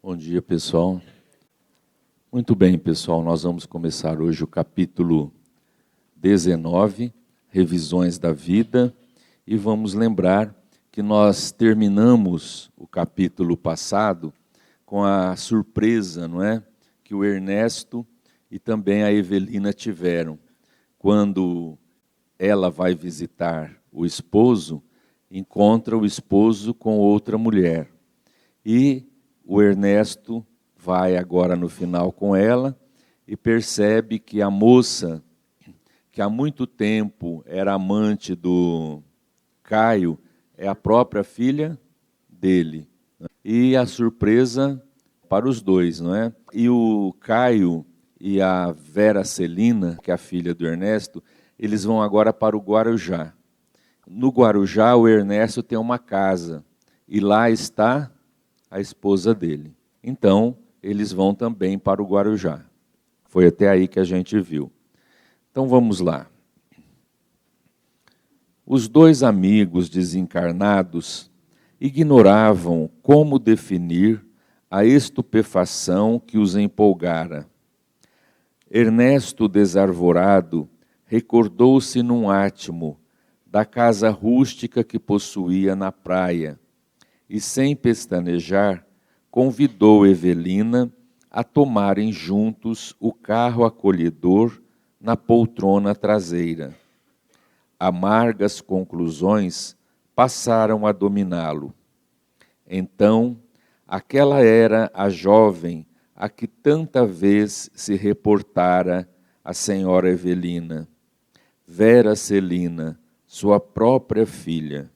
Bom dia, pessoal. Muito bem, pessoal, nós vamos começar hoje o capítulo 19, Revisões da Vida, e vamos lembrar que nós terminamos o capítulo passado com a surpresa, não é? Que o Ernesto e também a Evelina tiveram. Quando ela vai visitar o esposo, encontra o esposo com outra mulher. E o Ernesto vai agora no final com ela e percebe que a moça, que há muito tempo era amante do Caio, é a própria filha dele. E a surpresa para os dois, não é? E o Caio e a Vera Celina, que é a filha do Ernesto, eles vão agora para o Guarujá. No Guarujá, o Ernesto tem uma casa e lá está a esposa dele. Então, eles vão também para o Guarujá. Foi até aí que a gente viu. Então, vamos lá. Os dois amigos desencarnados ignoravam como definir a estupefação que os empolgara. Ernesto, desarvorado, recordou-se num átimo da casa rústica que possuía na praia, e, sem pestanejar, convidou Evelina a tomarem juntos o carro acolhedor na poltrona traseira. Amargas conclusões passaram a dominá-lo. Então, aquela era a jovem a que tanta vez se reportara a senhora Evelina, Vera Celina, sua própria filha.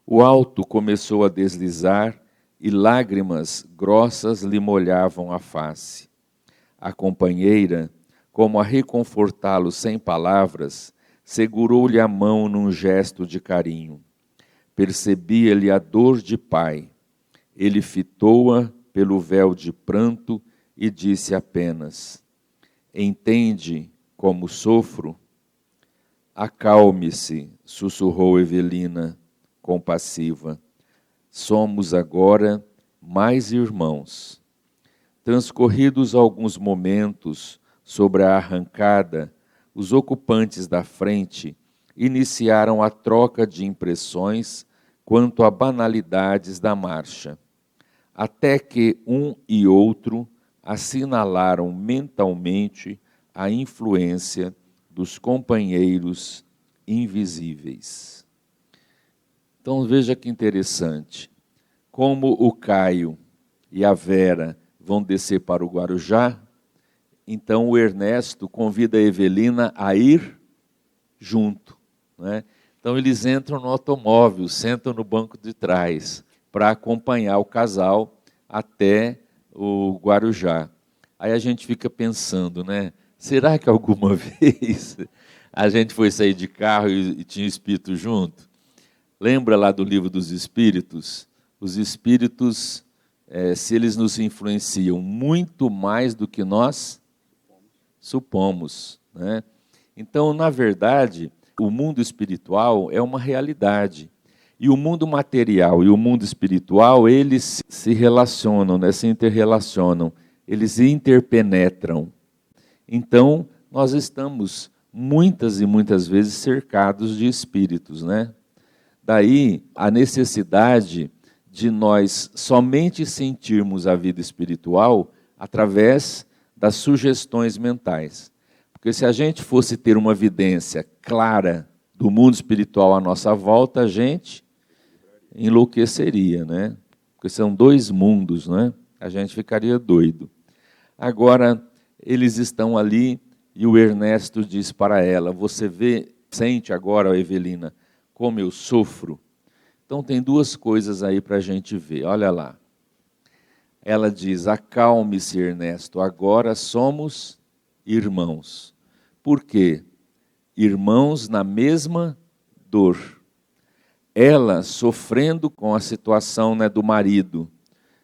O alto começou a deslizar e lágrimas grossas lhe molhavam a face. A companheira, como a reconfortá-lo sem palavras, segurou-lhe a mão num gesto de carinho. Percebia-lhe a dor de pai. Ele fitou-a pelo véu de pranto e disse apenas: "Entende como sofro?" "Acalme-se", sussurrou Evelina, compassiva. "Somos agora mais irmãos." Transcorridos alguns momentos sobre a arrancada, os ocupantes da frente iniciaram a troca de impressões quanto a banalidades da marcha, até que um e outro assinalaram mentalmente a influência dos companheiros invisíveis. Então veja que interessante, como o Caio e a Vera vão descer para o Guarujá, então o Ernesto convida a Evelina a ir junto, né? Então eles entram no automóvel, sentam no banco de trás para acompanhar o casal até o Guarujá. Aí a gente fica pensando, né? Será que alguma vez a gente foi sair de carro e tinha espírito junto? Lembra lá do livro dos Espíritos? Os Espíritos, se eles nos influenciam muito mais do que nós supomos, né? Então, na verdade, o mundo espiritual é uma realidade. E o mundo material e o mundo espiritual, eles se relacionam, né? Se interrelacionam, eles interpenetram. Então, nós estamos muitas e muitas vezes cercados de espíritos, né? Daí a necessidade de nós somente sentirmos a vida espiritual através das sugestões mentais. Porque se a gente fosse ter uma evidência clara do mundo espiritual à nossa volta, a gente enlouqueceria, né? Porque são dois mundos, né? A gente ficaria doido. Agora, eles estão ali e o Ernesto diz para ela: "Você sente agora, Evelina, como eu sofro?" Então tem duas coisas aí para a gente ver, olha lá. Ela diz: "Acalme-se, Ernesto, agora somos irmãos." Por quê? Irmãos na mesma dor. Ela sofrendo com a situação, né, do marido,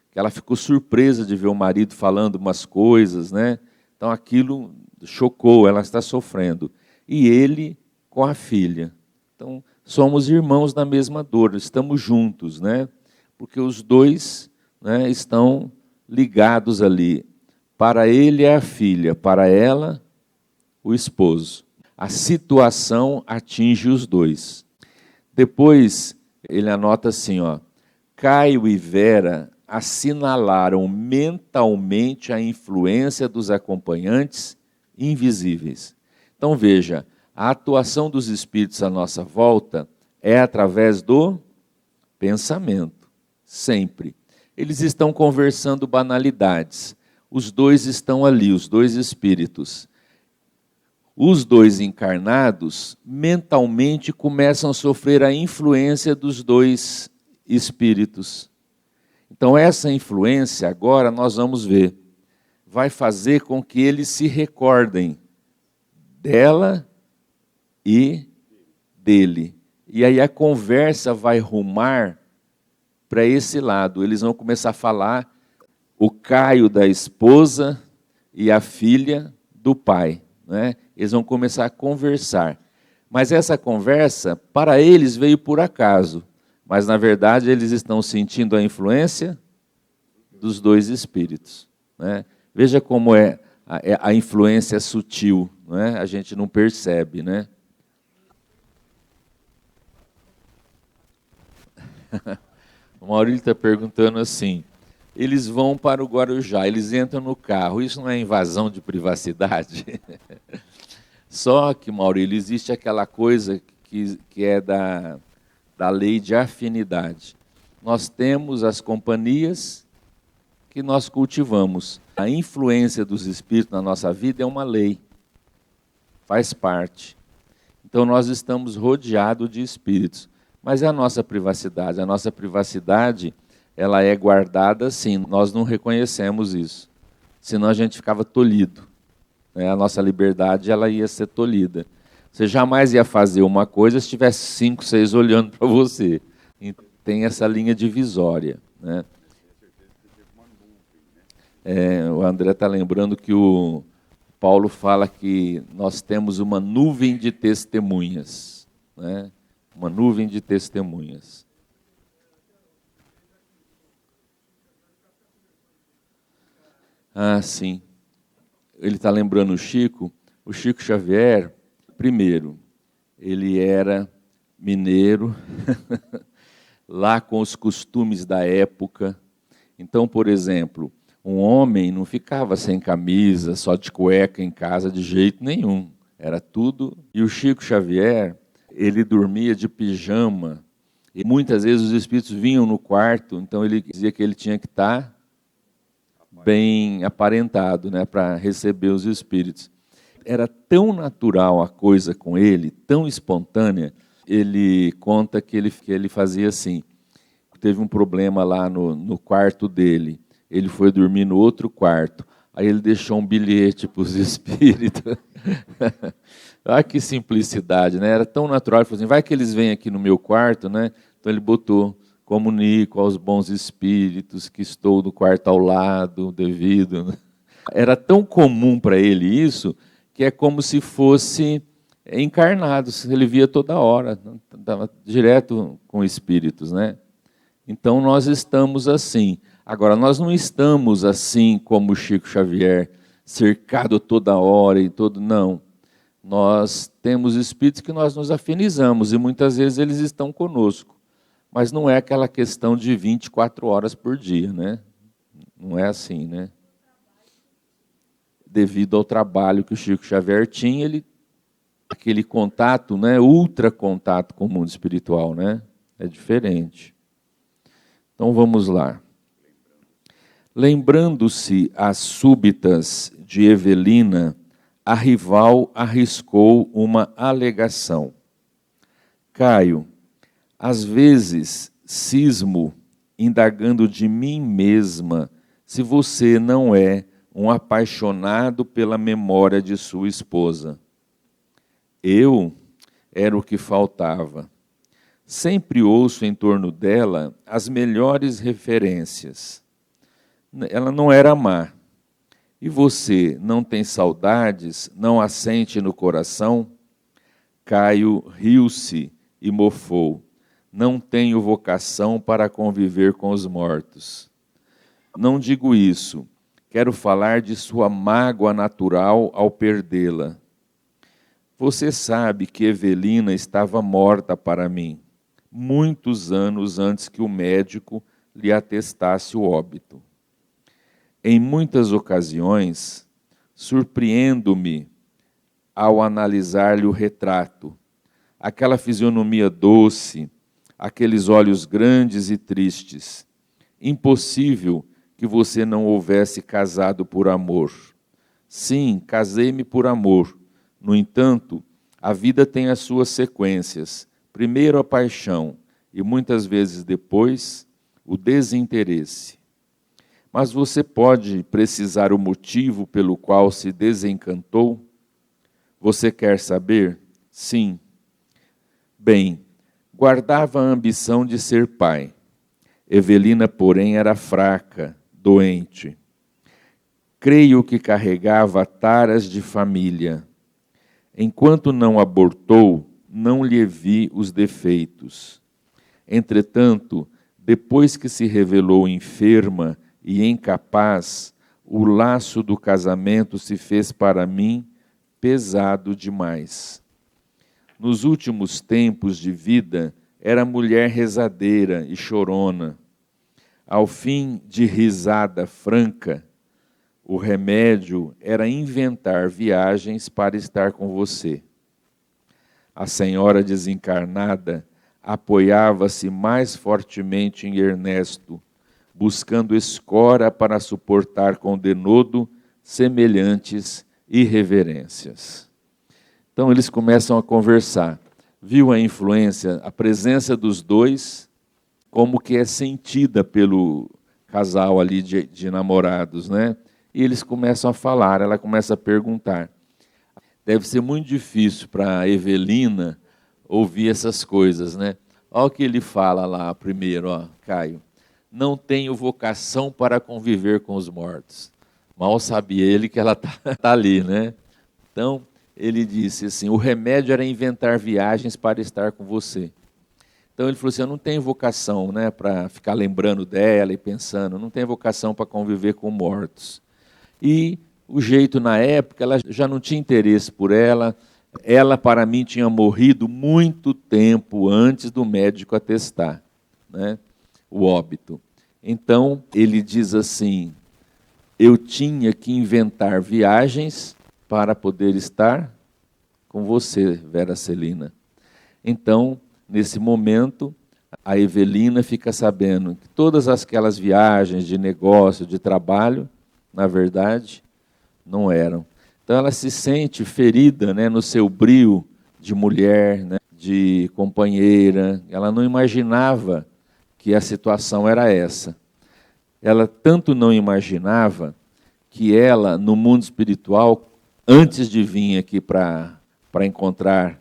que ela ficou surpresa de ver o marido falando umas coisas, né? Então aquilo chocou, ela está sofrendo. E ele com a filha. Então, somos irmãos na mesma dor, estamos juntos, né? Porque os dois, né, estão ligados ali. Para ele é a filha, para ela, o esposo. A situação atinge os dois. Depois, ele anota assim, ó, Caio e Vera assinalaram mentalmente a influência dos acompanhantes invisíveis. Então veja, a atuação dos espíritos à nossa volta é através do pensamento, sempre. Eles estão conversando banalidades. Os dois estão ali, os dois espíritos. Os dois encarnados mentalmente começam a sofrer a influência dos dois espíritos. Então essa influência, agora nós vamos ver, vai fazer com que eles se recordem dela e dele. E aí a conversa vai rumar para esse lado. Eles vão começar a falar o Caio da esposa e a filha do pai, né? Eles vão começar a conversar. Mas essa conversa, para eles, veio por acaso. Mas, na verdade, eles estão sentindo a influência dos dois espíritos, né? Veja como a influência é sutil, né? A gente não percebe, né? O Maurílio está perguntando assim, eles vão para o Guarujá, eles entram no carro, isso não é invasão de privacidade? Só que, Maurílio, existe aquela coisa que é da lei de afinidade. Nós temos as companhias que nós cultivamos. A influência dos espíritos na nossa vida é uma lei, faz parte. Então nós estamos rodeados de espíritos. Mas é a nossa privacidade. A nossa privacidade, ela é guardada sim, nós não reconhecemos isso. Senão a gente ficava tolhido. A nossa liberdade, ela ia ser tolhida. Você jamais ia fazer uma coisa se tivesse 5, 6 olhando para você. Então, tem essa linha divisória, né? O André está lembrando que o Paulo fala que nós temos uma nuvem de testemunhas, né? Uma nuvem de testemunhas. Ah, sim. Ele está lembrando o Chico Xavier, primeiro, ele era mineiro, lá com os costumes da época. Então, por exemplo, um homem não ficava sem camisa, só de cueca em casa de jeito nenhum. Era tudo. E o Chico Xavier, ele dormia de pijama. E muitas vezes os espíritos vinham no quarto, então ele dizia que ele tinha que estar bem aparentado, né, para receber os espíritos. Era tão natural a coisa com ele, tão espontânea, ele conta que ele fazia assim, teve um problema lá no quarto dele, ele foi dormir no outro quarto, aí ele deixou um bilhete para os espíritos. Olha que simplicidade, né? Era tão natural, ele falou assim, vai que eles vêm aqui no meu quarto, né? Então ele botou, comunico aos bons espíritos que estou no quarto ao lado, devido. Era tão comum para ele isso, que é como se fosse encarnado, ele via toda hora, estava direto com espíritos, né? Então nós estamos assim. Agora, nós não estamos assim como o Chico Xavier, cercado toda hora e todo, não. Nós temos espíritos que nós nos afinizamos e muitas vezes eles estão conosco. Mas não é aquela questão de 24 horas por dia, né? Não é assim, né? Devido ao trabalho que o Chico Xavier tinha, aquele contato, né, ultra contato com o mundo espiritual, né? É diferente. Então vamos lá. Lembrando-se as súbitas de Evelina, a rival arriscou uma alegação. Caio, às vezes cismo, indagando de mim mesma, se você não é um apaixonado pela memória de sua esposa. Eu era o que faltava. Sempre ouço em torno dela as melhores referências. Ela não era má. E você não tem saudades, não a sente no coração? Caio riu-se e mofou. Não tenho vocação para conviver com os mortos. Não digo isso. Quero falar de sua mágoa natural ao perdê-la. Você sabe que Evelina estava morta para mim, muitos anos antes que o médico lhe atestasse o óbito. Em muitas ocasiões, surpreendo-me ao analisar-lhe o retrato, aquela fisionomia doce, aqueles olhos grandes e tristes. Impossível que você não houvesse casado por amor. Sim, casei-me por amor. No entanto, a vida tem as suas sequências. Primeiro a paixão e muitas vezes depois o desinteresse. Mas você pode precisar o motivo pelo qual se desencantou? Você quer saber? Sim. Bem, guardava a ambição de ser pai. Evelina, porém, era fraca, doente. Creio que carregava taras de família. Enquanto não abortou, não lhe vi os defeitos. Entretanto, depois que se revelou enferma e incapaz, o laço do casamento se fez para mim pesado demais. Nos últimos tempos de vida, era mulher rezadeira e chorona. Ao fim de risada franca, o remédio era inventar viagens para estar com você. A senhora desencarnada apoiava-se mais fortemente em Ernesto, buscando escora para suportar com denodo semelhantes irreverências. Então eles começam a conversar. Viu a influência, a presença dos dois, como que é sentida pelo casal ali de namorados, né? E eles começam a falar, ela começa a perguntar. Deve ser muito difícil para a Evelina ouvir essas coisas, né? Olha o que ele fala lá primeiro, ó, Caio. Não tenho vocação para conviver com os mortos. Mal sabe ele que ela tá ali, né? Então, ele disse assim, o remédio era inventar viagens para estar com você. Então ele falou assim, eu não tenho vocação, né, para ficar lembrando dela e pensando, não tenho vocação para conviver com mortos. E o jeito na época, ela já não tinha interesse por ela para mim tinha morrido muito tempo antes do médico atestar, né, o óbito. Então ele diz assim, eu tinha que inventar viagens para poder estar com você, Vera Celina. Então, nesse momento, a Evelina fica sabendo que todas aquelas viagens de negócio, de trabalho, na verdade, não eram. Então ela se sente ferida, né, no seu brio de mulher, né, de companheira. Ela não imaginava que a situação era essa. Ela tanto não imaginava que ela, no mundo espiritual, antes de vir aqui para encontrar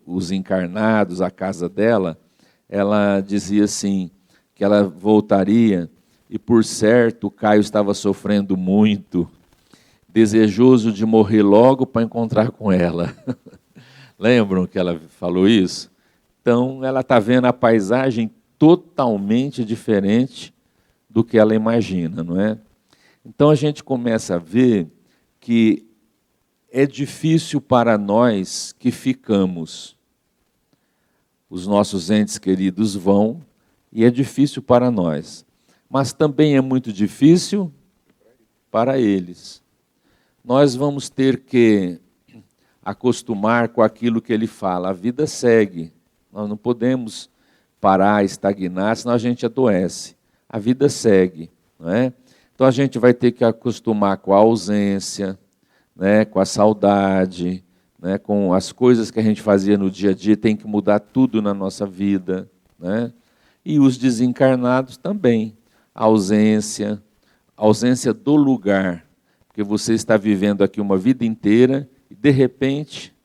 os encarnados, a casa dela, ela dizia assim, que ela voltaria, e por certo o Caio estava sofrendo muito, desejoso de morrer logo para encontrar com ela. Lembram que ela falou isso? Então ela está vendo a paisagem totalmente diferente do que ela imagina, não é? Então a gente começa a ver que é difícil para nós que ficamos. Os nossos entes queridos vão e é difícil para nós. Mas também é muito difícil para eles. Nós vamos ter que acostumar com aquilo que ele fala. A vida segue. Nós não podemos parar, estagnar, senão a gente adoece. A vida segue, não é? Então a gente vai ter que acostumar com a ausência, né, com a saudade, né, com as coisas que a gente fazia no dia a dia, tem que mudar tudo na nossa vida, né? E os desencarnados também. A ausência do lugar, porque você está vivendo aqui uma vida inteira e, de repente,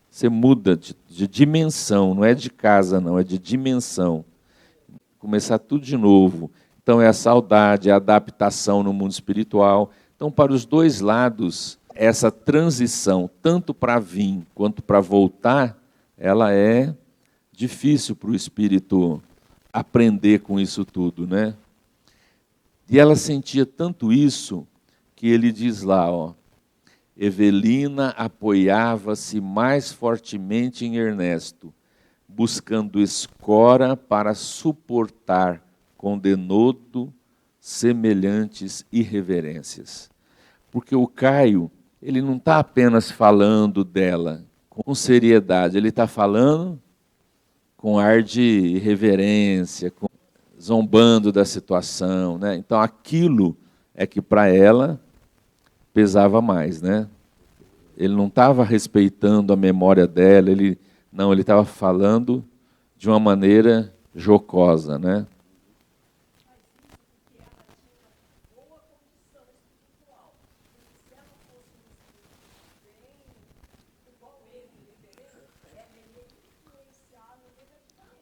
você muda de dimensão, não é de casa, não, é de dimensão. Começar tudo de novo. Então, é a saudade, a adaptação no mundo espiritual. Então, para os dois lados, essa transição, tanto para vir quanto para voltar, ela é difícil para o espírito aprender com isso tudo, né? E ela sentia tanto isso que ele diz lá, ó, Evelina apoiava-se mais fortemente em Ernesto, buscando escora para suportar com denodo semelhantes irreverências. Porque o Caio, ele não está apenas falando dela com seriedade, ele está falando com ar de irreverência, zombando da situação, né? Então aquilo é que para ela pesava mais, né? Ele não estava respeitando a memória dela, ele estava falando de uma maneira jocosa, né?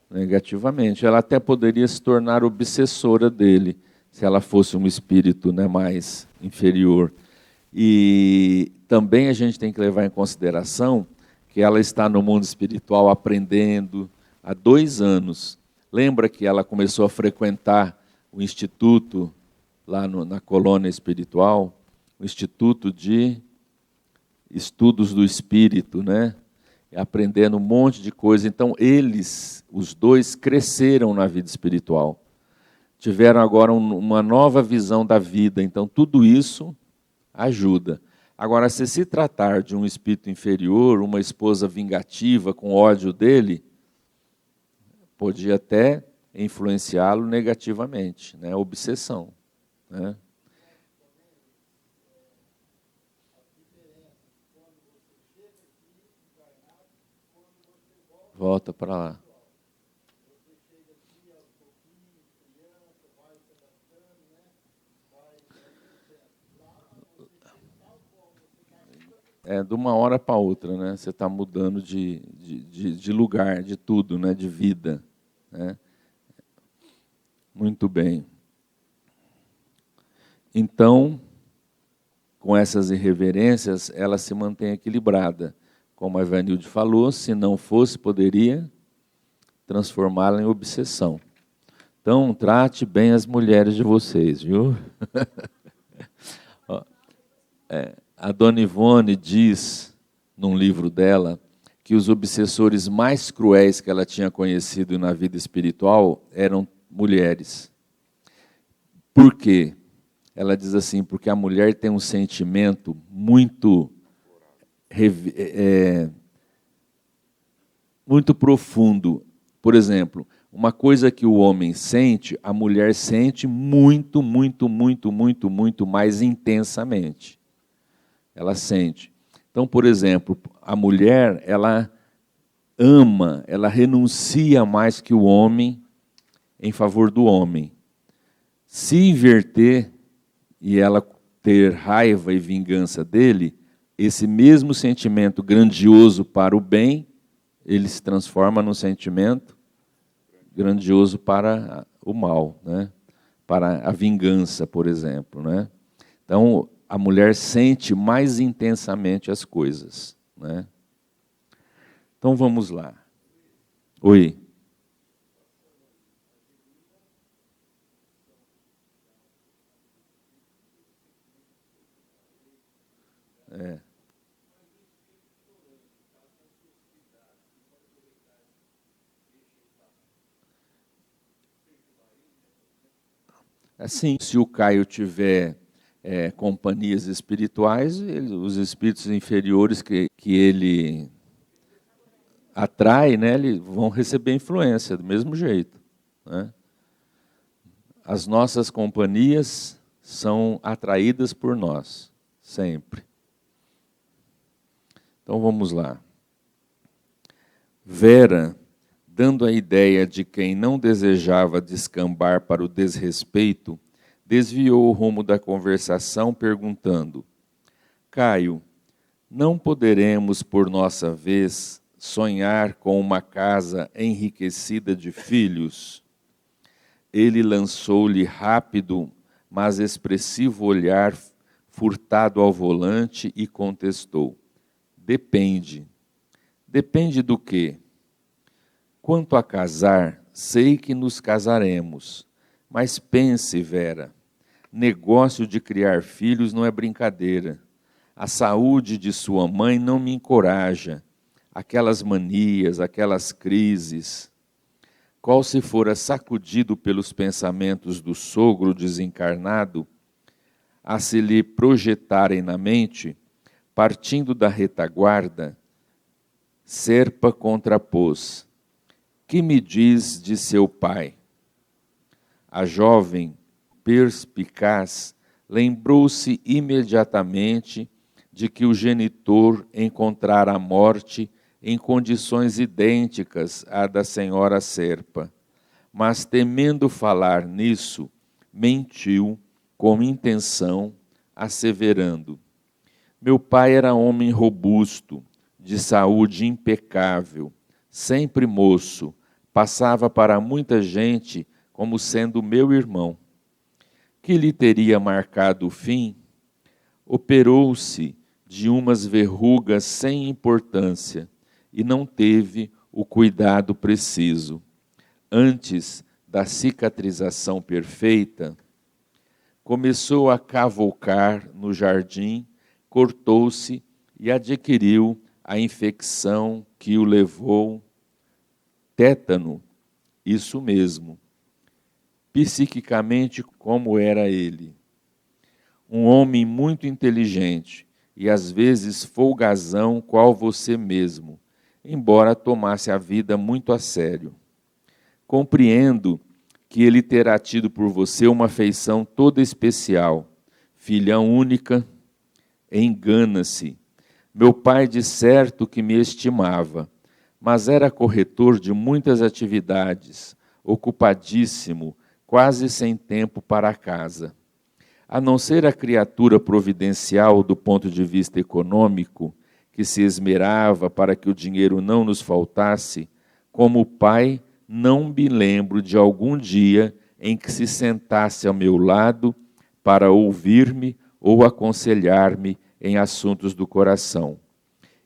Negativamente. Ela até poderia se tornar obsessora dele, se ela fosse um espírito, né, mais inferior. E também a gente tem que levar em consideração que ela está no mundo espiritual aprendendo há 2 anos. Lembra que ela começou a frequentar o instituto lá na colônia espiritual, o Instituto de Estudos do Espírito, né? Aprendendo um monte de coisa. Então, eles, os dois, cresceram na vida espiritual. Tiveram agora uma nova visão da vida. Então, tudo isso ajuda. Agora, se tratar de um espírito inferior, uma esposa vingativa com ódio dele, podia até influenciá-lo negativamente, né? Obsessão, né? Volta para lá. É de uma hora para outra, né? Você está mudando de lugar, de tudo, né? De vida, né? Muito bem. Então, com essas irreverências, ela se mantém equilibrada. Como a Ivanilde falou, se não fosse, poderia transformá-la em obsessão. Então, trate bem as mulheres de vocês, viu? A Dona Ivone diz, num livro dela, que os obsessores mais cruéis que ela tinha conhecido na vida espiritual eram mulheres. Por quê? Ela diz assim, porque a mulher tem um sentimento muito muito profundo. Por exemplo, uma coisa que o homem sente, a mulher sente muito, muito, muito, muito, muito mais intensamente. Ela sente. Então, por exemplo, a mulher, ela ama, ela renuncia mais que o homem em favor do homem. Se inverter e ela ter raiva e vingança dele, esse mesmo sentimento grandioso para o bem, ele se transforma num sentimento grandioso para o mal, né? Para a vingança, por exemplo, né? Então, a mulher sente mais intensamente as coisas, né? Então, vamos lá. Oi. É. Assim, se o Caio tiver companhias espirituais, os espíritos inferiores que ele atrai, né, eles vão receber influência do mesmo jeito, né? As nossas companhias são atraídas por nós, sempre. Então vamos lá. Vera, dando a ideia de quem não desejava descambar para o desrespeito, desviou o rumo da conversação perguntando: Caio, não poderemos, por nossa vez, sonhar com uma casa enriquecida de filhos? Ele lançou-lhe rápido, mas expressivo olhar furtado ao volante e contestou: Depende. Depende do quê? Quanto a casar, sei que nos casaremos. Mas pense, Vera, negócio de criar filhos não é brincadeira. A saúde de sua mãe não me encoraja. Aquelas manias, aquelas crises. Qual se fora sacudido pelos pensamentos do sogro desencarnado, a se lhe projetarem na mente, partindo da retaguarda, Serpa contrapôs: que me diz de seu pai? A jovem, perspicaz, lembrou-se imediatamente de que o genitor encontrara a morte em condições idênticas à da senhora Serpa, mas temendo falar nisso, mentiu com intenção, asseverando: meu pai era homem robusto, de saúde impecável, sempre moço, passava para muita gente como sendo meu irmão. Que lhe teria marcado o fim? Operou-se de umas verrugas sem importância e não teve o cuidado preciso. Antes da cicatrização perfeita, começou a cavoucar no jardim, cortou-se e adquiriu a infecção que o levou, tétano, isso mesmo. Psiquicamente, como era ele? Um homem muito inteligente e às vezes folgazão, qual você mesmo, embora tomasse a vida muito a sério. Compreendo que ele terá tido por você uma afeição toda especial, filha única. Engana-se. Meu pai de certo que me estimava, mas era corretor de muitas atividades, ocupadíssimo, quase sem tempo para a casa. A não ser a criatura providencial do ponto de vista econômico, que se esmerava para que o dinheiro não nos faltasse, como pai, não me lembro de algum dia em que se sentasse ao meu lado para ouvir-me ou aconselhar-me em assuntos do coração.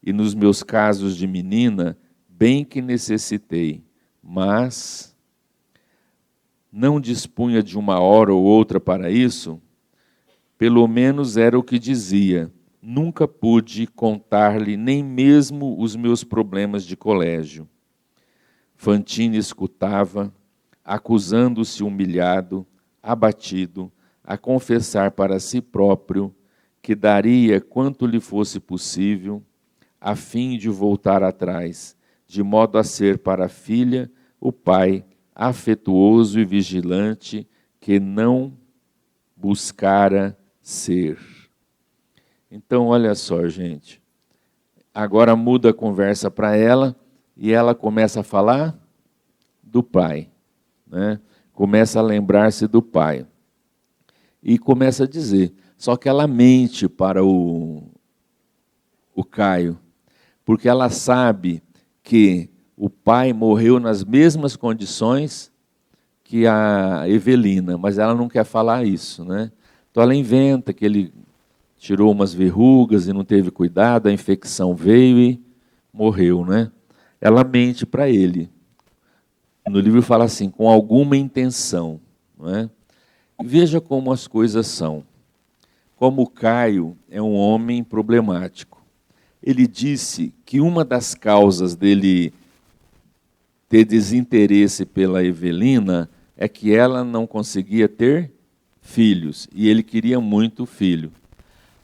E nos meus casos de menina, bem que necessitei, mas não dispunha de uma hora ou outra para isso. Pelo menos era o que dizia. Nunca pude contar-lhe nem mesmo os meus problemas de colégio. Fantine escutava, acusando-se humilhado, abatido, a confessar para si próprio que daria quanto lhe fosse possível, a fim de voltar atrás, de modo a ser para a filha o pai afetuoso e vigilante que não buscara ser. Então, olha só, gente. Agora muda a conversa para ela e ela começa a falar do pai, né? Começa a lembrar-se do pai. E começa a dizer, só que ela mente para o Caio, porque ela sabe que o pai morreu nas mesmas condições que a Evelina, mas ela não quer falar isso, né? Então ela inventa que ele tirou umas verrugas e não teve cuidado, a infecção veio e morreu, né? Ela mente para ele. No livro fala assim, com alguma intenção, não é? Veja como as coisas são. Como o Caio é um homem problemático. Ele disse que uma das causas dele ter desinteresse pela Evelina é que ela não conseguia ter filhos, e ele queria muito filho.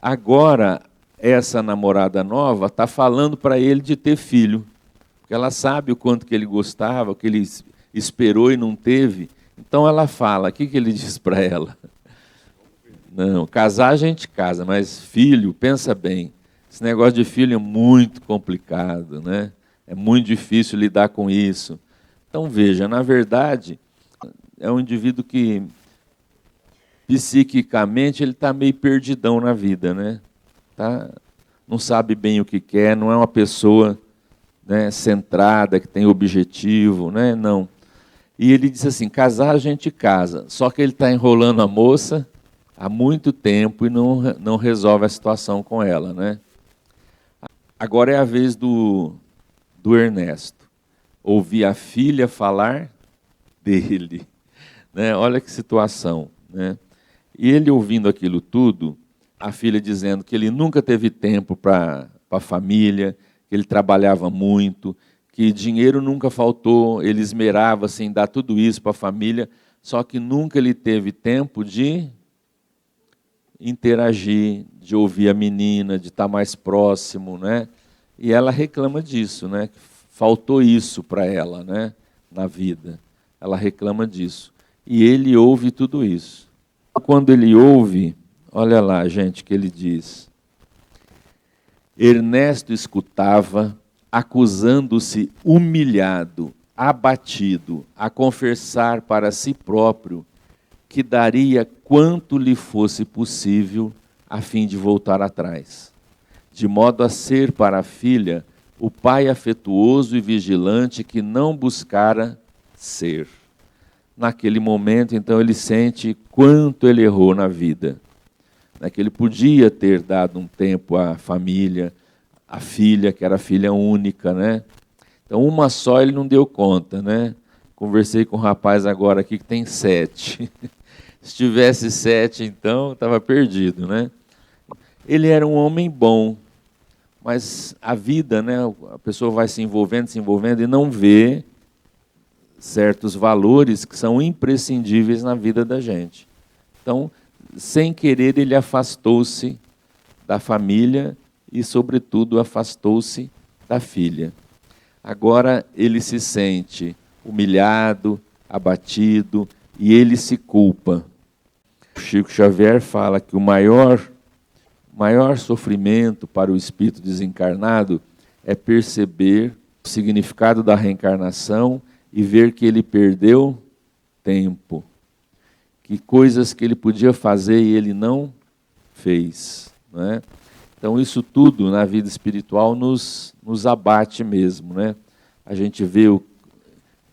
Agora, essa namorada nova está falando para ele de ter filho, porque ela sabe o quanto que ele gostava, o que ele esperou e não teve. Então ela fala, o que ele diz para ela? Não, casar a gente casa, mas filho, pensa bem, esse negócio de filho é muito complicado, né? É muito difícil lidar com isso. Então veja, na verdade, é um indivíduo que psiquicamente ele está meio perdidão na vida, né? Não sabe bem o que quer, não é uma pessoa, né, centrada, que tem objetivo, né? Não. E ele disse assim, casar a gente casa, só que ele está enrolando a moça há muito tempo e não resolve a situação com ela, né? Agora é a vez do Ernesto. Ouvir a filha falar dele, né? Olha que situação, né? E ele ouvindo aquilo tudo, a filha dizendo que ele nunca teve tempo para a família, que ele trabalhava muito, que dinheiro nunca faltou, ele esmerava-se em dar tudo isso para a família, só que nunca ele teve tempo de interagir, de ouvir a menina, de estar mais próximo, né? E ela reclama disso, né? Faltou isso para ela, né? Na vida. Ela reclama disso. E ele ouve tudo isso. Quando ele ouve, olha lá, gente, que ele diz. Ernesto escutava, acusando-se humilhado, abatido, a confessar para si próprio que daria quanto lhe fosse possível a fim de voltar atrás, de modo a ser para a filha o pai afetuoso e vigilante que não buscara ser. Naquele momento, então, ele sente quanto ele errou na vida, né? Que ele podia ter dado um tempo à família, à filha, que era filha única, né? Então, uma só ele não deu conta, né? Conversei com um rapaz agora aqui que tem 7. Se tivesse 7, então, estava perdido, né? Ele era um homem bom, mas a vida, né? A pessoa vai se envolvendo e não vê certos valores que são imprescindíveis na vida da gente. Então, sem querer, ele afastou-se da família e, sobretudo, afastou-se da filha. Agora ele se sente humilhado, abatido, e ele se culpa. Chico Xavier fala que o maior sofrimento para o espírito desencarnado é perceber o significado da reencarnação e ver que ele perdeu tempo, que coisas que ele podia fazer e ele não fez, né? Então isso tudo na vida espiritual nos abate mesmo, né? A gente vê,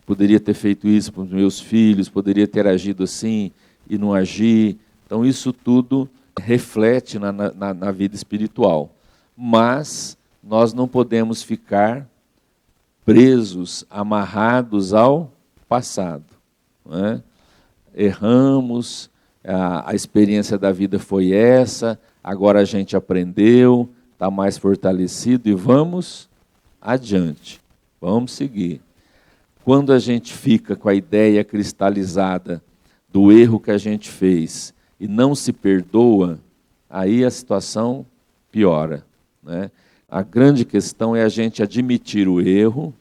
poderia ter feito isso para os meus filhos, poderia ter agido assim e não agir. Então isso tudo reflete na vida espiritual. Mas nós não podemos ficar presos, amarrados ao passado, né? Erramos, a experiência da vida foi essa, agora a gente aprendeu, está mais fortalecido e vamos adiante, vamos seguir. Quando a gente fica com a ideia cristalizada do erro que a gente fez e não se perdoa, aí a situação piora, né? A grande questão é a gente admitir o erro,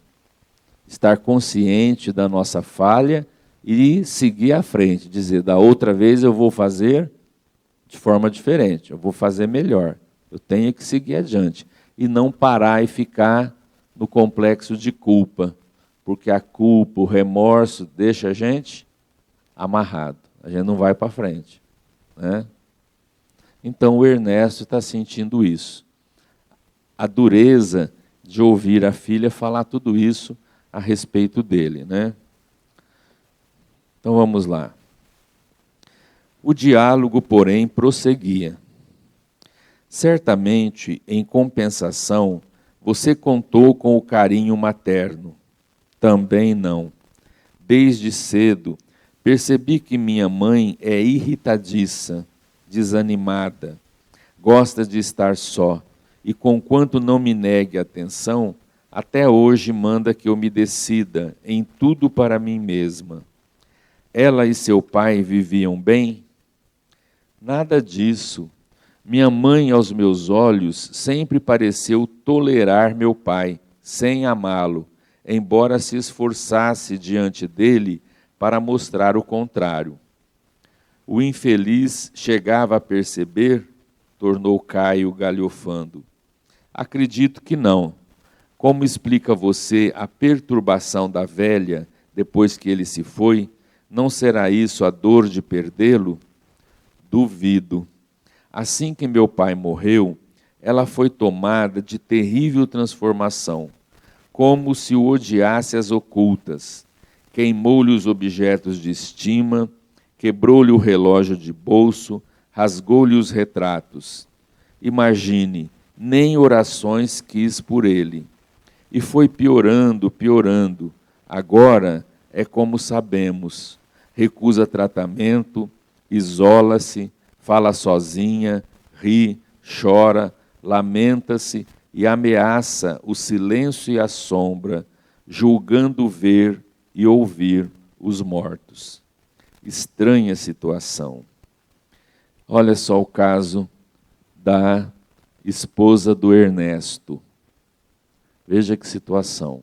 estar consciente da nossa falha e seguir à frente, dizer, da outra vez eu vou fazer de forma diferente, eu vou fazer melhor, eu tenho que seguir adiante, e não parar e ficar no complexo de culpa, porque a culpa, o remorso deixa a gente amarrado, a gente não vai para frente, né? Então o Ernesto está sentindo isso, a dureza de ouvir a filha falar tudo isso a respeito dele, né? Então vamos lá. O diálogo, porém, prosseguia. Certamente, em compensação, você contou com o carinho materno. Também não. Desde cedo, percebi que minha mãe é irritadiça, desanimada, gosta de estar só, e conquanto não me negue atenção, até hoje manda que eu me decida em tudo para mim mesma. Ela e seu pai viviam bem? Nada disso. Minha mãe, aos meus olhos, sempre pareceu tolerar meu pai, sem amá-lo, embora se esforçasse diante dele para mostrar o contrário. O infeliz chegava a perceber, tornou Caio galhofando. Acredito que não. Como explica você a perturbação da velha depois que ele se foi? Não será isso a dor de perdê-lo? Duvido. Assim que meu pai morreu, ela foi tomada de terrível transformação, como se o odiasse às ocultas. Queimou-lhe os objetos de estima, quebrou-lhe o relógio de bolso, rasgou-lhe os retratos. Imagine, nem orações quis por ele. E foi piorando, piorando. Agora é como sabemos, recusa tratamento, isola-se, fala sozinha, ri, chora, lamenta-se e ameaça o silêncio e a sombra, julgando ver e ouvir os mortos. Estranha situação. Olha só o caso da esposa do Ernesto. Veja que situação.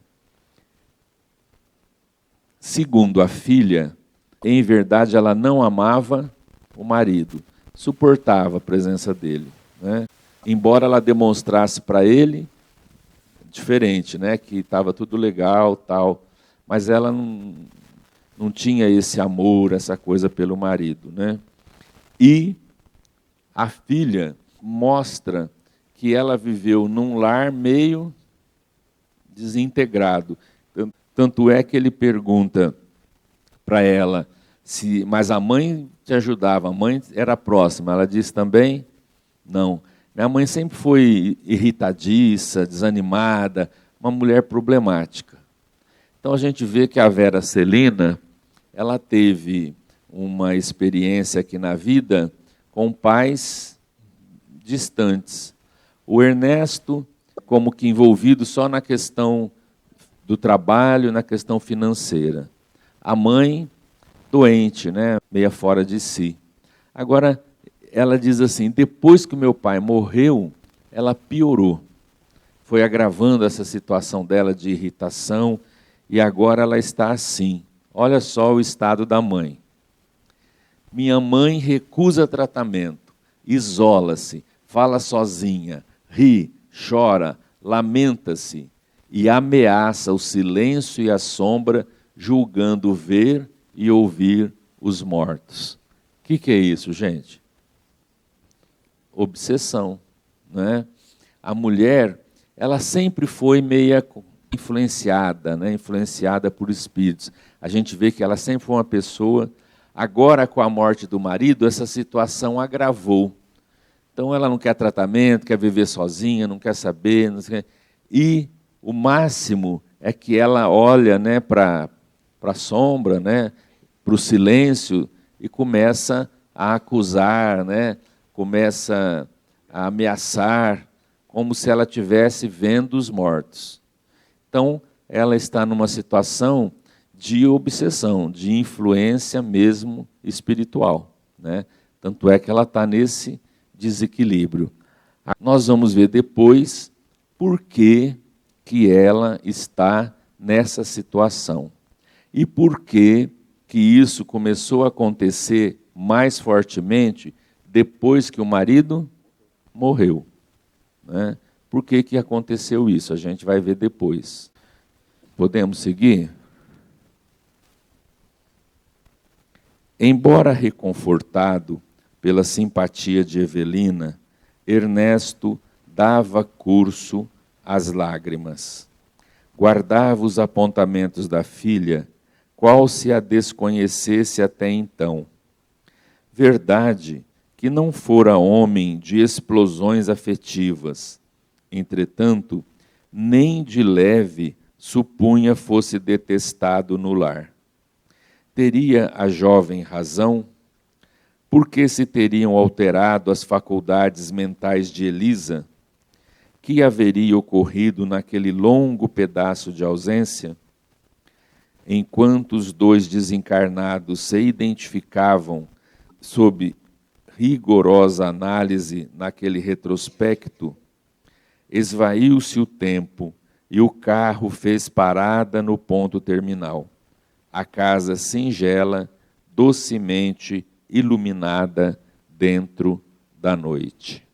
Segundo a filha, em verdade ela não amava o marido, suportava a presença dele, né? Embora ela demonstrasse para ele diferente, né? Que estava tudo legal, tal, mas ela não tinha esse amor, essa coisa pelo marido, né? E a filha mostra que ela viveu num lar meio desintegrado. Tanto é que ele pergunta para ela, mas a mãe te ajudava, a mãe era próxima. Ela diz também, não. Minha mãe sempre foi irritadiça, desanimada, uma mulher problemática. Então a gente vê que a Vera Celina, ela teve uma experiência aqui na vida com pais distantes. O Ernesto, como que envolvido só na questão do trabalho, na questão financeira. A mãe, doente, né, meia fora de si. Agora, ela diz assim, depois que o meu pai morreu, ela piorou. Foi agravando essa situação dela de irritação, e agora ela está assim. Olha só o estado da mãe. Minha mãe recusa tratamento, isola-se, fala sozinha, ri, chora, lamenta-se e ameaça o silêncio e a sombra, julgando ver e ouvir os mortos. O que é isso, gente? Obsessão, né? A mulher, ela sempre foi meia influenciada, né? Influenciada por espíritos. A gente vê que ela sempre foi uma pessoa. Agora, com a morte do marido, essa situação agravou. Então, ela não quer tratamento, quer viver sozinha, não quer saber. Não quer... E o máximo é que ela olha, né, para a sombra, né, para o silêncio, e começa a acusar, né, começa a ameaçar, como se ela estivesse vendo os mortos. Então, ela está numa situação de obsessão, de influência mesmo espiritual, né? Tanto é que ela está nesse desequilíbrio. Nós vamos ver depois por que ela está nessa situação e por que isso começou a acontecer mais fortemente depois que o marido morreu, né? Por que aconteceu isso? A gente vai ver depois. Podemos seguir? Embora reconfortado pela simpatia de Evelina, Ernesto dava curso às lágrimas. Guardava os apontamentos da filha, qual se a desconhecesse até então. Verdade que não fora homem de explosões afetivas, entretanto, nem de leve supunha fosse detestado no lar. Teria a jovem razão? Por que se teriam alterado as faculdades mentais de Elisa? Que haveria ocorrido naquele longo pedaço de ausência? Enquanto os dois desencarnados se identificavam sob rigorosa análise naquele retrospecto, esvaiu-se o tempo e o carro fez parada no ponto terminal. A casa singela, docemente iluminada dentro da noite.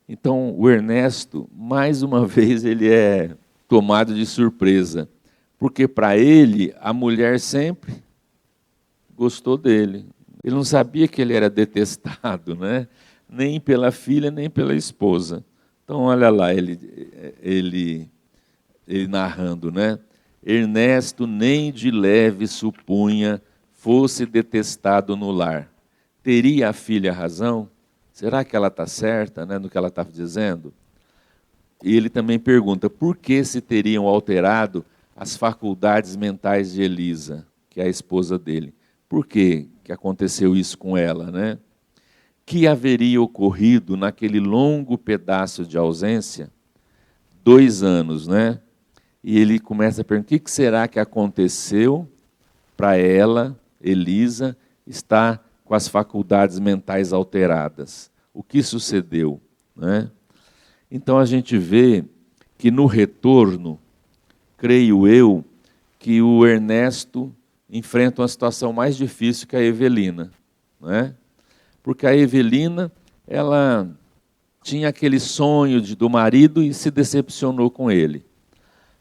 Então, o Ernesto, mais uma vez, ele é tomado de surpresa, porque para ele, a mulher sempre gostou dele. Ele não sabia que ele era detestado, né? Nem pela filha, nem pela esposa. Então, olha lá, ele narrando, né? Ernesto nem de leve supunha fosse detestado no lar. Teria a filha razão? Será que ela está certa, né, no que ela está dizendo? E ele também pergunta, por que se teriam alterado as faculdades mentais de Elisa, que é a esposa dele? Por que aconteceu isso com ela, né? que haveria ocorrido naquele longo pedaço de ausência? 2 anos, né? E ele começa a perguntar: o que será que aconteceu para ela, Elisa, estar com as faculdades mentais alteradas? O que sucedeu, né? Então a gente vê que no retorno, creio eu, que o Ernesto enfrenta uma situação mais difícil que a Evelina, né? Porque a Evelina, ela tinha aquele sonho do marido e se decepcionou com ele.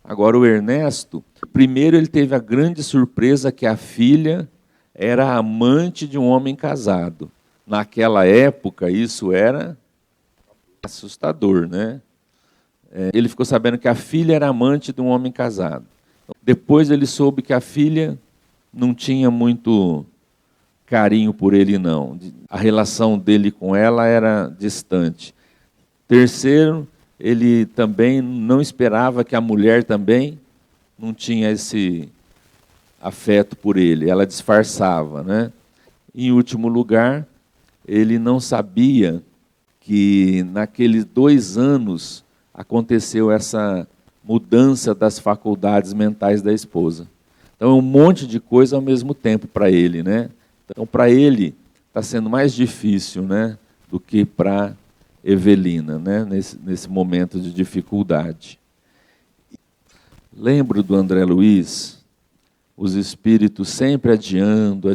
Agora o Ernesto, primeiro ele teve a grande surpresa que a filha era amante de um homem casado. Naquela época isso era assustador, né? Ele ficou sabendo que a filha era amante de um homem casado. Depois ele soube que a filha não tinha muito carinho por ele, não. A relação dele com ela era distante. Terceiro, ele também não esperava que a mulher também não tinha esse afeto por ele. Ela disfarçava, né? Em último lugar, ele não sabia que naqueles 2 anos aconteceu essa mudança das faculdades mentais da esposa. Então é um monte de coisa ao mesmo tempo para ele, né? Então para ele está sendo mais difícil, né, do que para Evelina, né, nesse momento de dificuldade. Lembro do André Luiz, os espíritos sempre adiando,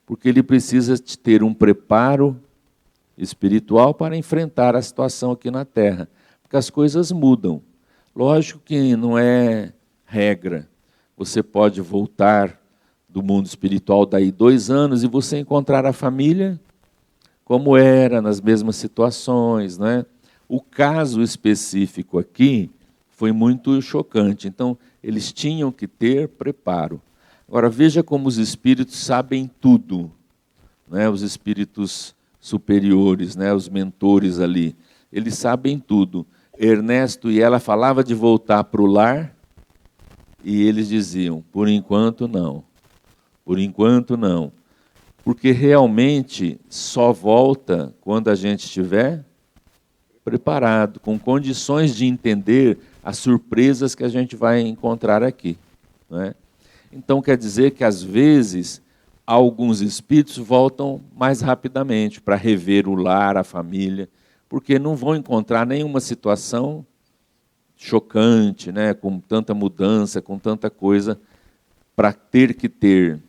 porque ele precisa ter um preparo espiritual para enfrentar a situação aqui na Terra, porque as coisas mudam. Lógico que não é regra. Você pode voltar do mundo espiritual daí 2 anos e você encontrar a família como era, nas mesmas situações, né? O caso específico aqui foi muito chocante, então eles tinham que ter preparo. Agora veja como os espíritos sabem tudo, né? Os espíritos superiores, né? Os mentores ali, eles sabem tudo. Ernesto e ela falavam de voltar para o lar e eles diziam: por enquanto não, por enquanto não. Porque realmente só volta quando a gente estiver preparado, com condições de entender as surpresas que a gente vai encontrar aqui, né? Então quer dizer que às vezes alguns espíritos voltam mais rapidamente para rever o lar, a família, porque não vão encontrar nenhuma situação chocante, né, com tanta mudança, com tanta coisa, para ter que ter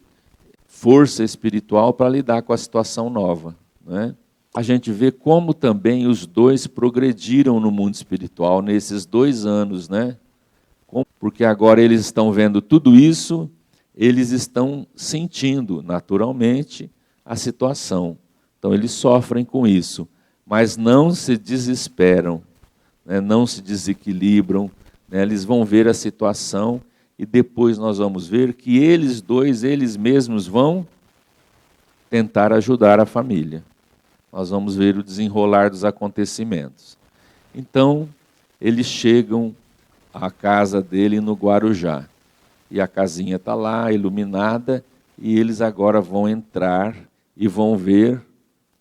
força espiritual para lidar com a situação nova, né? A gente vê como também os dois progrediram no mundo espiritual nesses 2 anos, né? Porque agora eles estão vendo tudo isso, eles estão sentindo naturalmente a situação. Então eles sofrem com isso, mas não se desesperam, né? Não se desequilibram, né? Eles vão ver a situação e depois nós vamos ver que eles dois, eles mesmos vão tentar ajudar a família. Nós vamos ver o desenrolar dos acontecimentos. Então, eles chegam à casa dele no Guarujá. E a casinha está lá, iluminada, e eles agora vão entrar e vão ver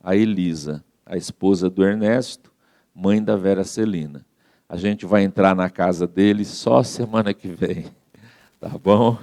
a Elisa, a esposa do Ernesto, mãe da Vera Celina. A gente vai entrar na casa dele só semana que vem. Tá bom?